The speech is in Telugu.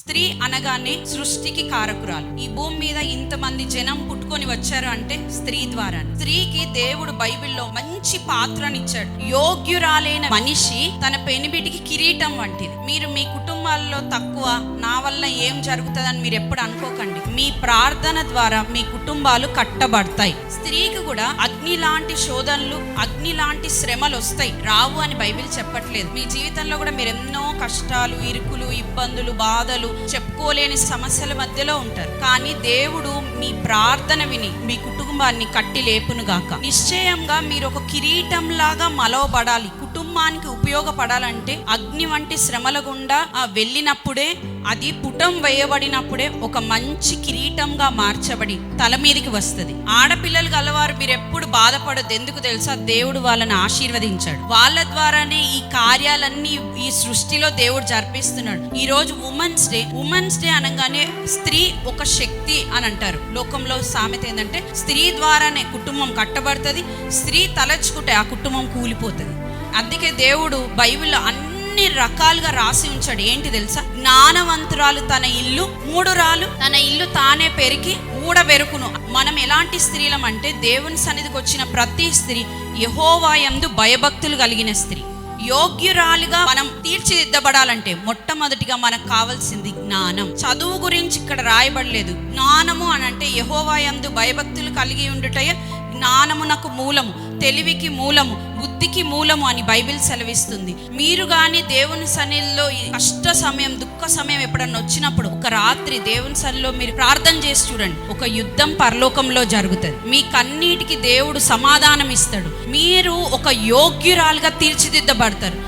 స్త్రీ అనగానే సృష్టికి కారకురాలు. ఈ భూమి మీద ఇంతమంది జనం పుట్టుకొని వచ్చారు అంటే స్త్రీ ద్వారా. స్త్రీకి దేవుడు బైబిల్లో మంచి పాత్రనిచ్చాడు. యోగ్యురాలైన మనిషి తన పెనిబిటికి కిరీటం వంటిది. మీరు మీ కుటుంబాల్లో తక్కువ, నా వల్ల ఏం జరుగుతుందని మీరు ఎప్పుడు అనుకోకండి. మీ ప్రార్థన ద్వారా మీ కుటుంబాలు కట్టబడతాయి. స్త్రీకి కూడా అగ్ని లాంటి శోధనలు, అగ్ని లాంటి శ్రమలు వస్తాయి. రావు అని బైబిల్ చెప్పట్లేదు. మీ జీవితంలో కూడా మీరు ఎన్నో కష్టాలు, ఇరుకులు, ఇబ్బందులు, బాధలు, చెప్పుకోలేని సమస్యల మధ్యలో ఉంటారు. కానీ దేవుడు మీ ప్రార్థన విని మీ కుటుంబాన్ని కట్టి లేపును గాక. నిశ్చయంగా మీరు ఒక కిరీటం లాగా మలవబడాలి. కుటుంబానికి ఉపయోగపడాలంటే అగ్ని వంటి శ్రమల గుండా వెళ్ళినప్పుడే, అది పుటం వేయబడినప్పుడే ఒక మంచి కిరీటంగా మార్చబడి తల మీదకి వస్తుంది. ఆడపిల్లలు గలవారు మీరు ఎప్పుడు బాధపడద్దు. ఎందుకు తెలుసా? దేవుడు వాళ్ళని ఆశీర్వదించాడు. వాళ్ళ ద్వారానే ఈ కార్యాలన్నీ ఈ సృష్టిలో దేవుడు జరిపిస్తున్నాడు. ఈ రోజు ఉమెన్స్ డే అనగానే స్త్రీ ఒక శక్తి అని అంటారు. లోకంలో సామెత ఏంటంటే స్త్రీ ద్వారానే కుటుంబం కట్టబడుతుంది, స్త్రీ తలచుకుంటే ఆ కుటుంబం కూలిపోతుంది. అందుకే దేవుడు బైబిల్లో అన్ని రకాలుగా రాసి ఉంచాడు. ఏంటి తెలుసా? జ్ఞానవంతురాలు తన ఇల్లు మూడురాలు, తన ఇల్లు తానే పెరికి ఊడబెరుకును. మనం ఎలాంటి స్త్రీలం అంటే దేవుని సన్నిధికి వచ్చిన ప్రతి స్త్రీ యెహోవా యందు భయభక్తులు కలిగిన స్త్రీ. యోగ్యురాలుగా మనం తీర్చిదిద్దబడాలంటే మొట్టమొదటిగా మనకు కావాల్సింది జ్ఞానం. చదువు గురించి ఇక్కడ రాయబడలేదు. జ్ఞానము అని అంటే యెహోవా యందు భయభక్తులు కలిగి ఉండుటయే జ్ఞానమునకు మూలము, తెలివికి మూలము, బుద్ధికి మూలము అని బైబిల్ సెలవిస్తుంది. మీరు కానీ దేవుని సన్నిధిలో కష్ట సమయం, దుఃఖ సమయం ఎప్పుడన్నా వచ్చినప్పుడు ఒక రాత్రి దేవుని సన్నిధిలో మీరు ప్రార్థన చేసి చూడండి. ఒక యుద్ధం పరలోకంలో జరుగుతుంది. మీ కన్నీటికి దేవుడు సమాధానం ఇస్తాడు. మీరు ఒక యోగ్యురాలుగా తీర్చిదిద్దబడతారు.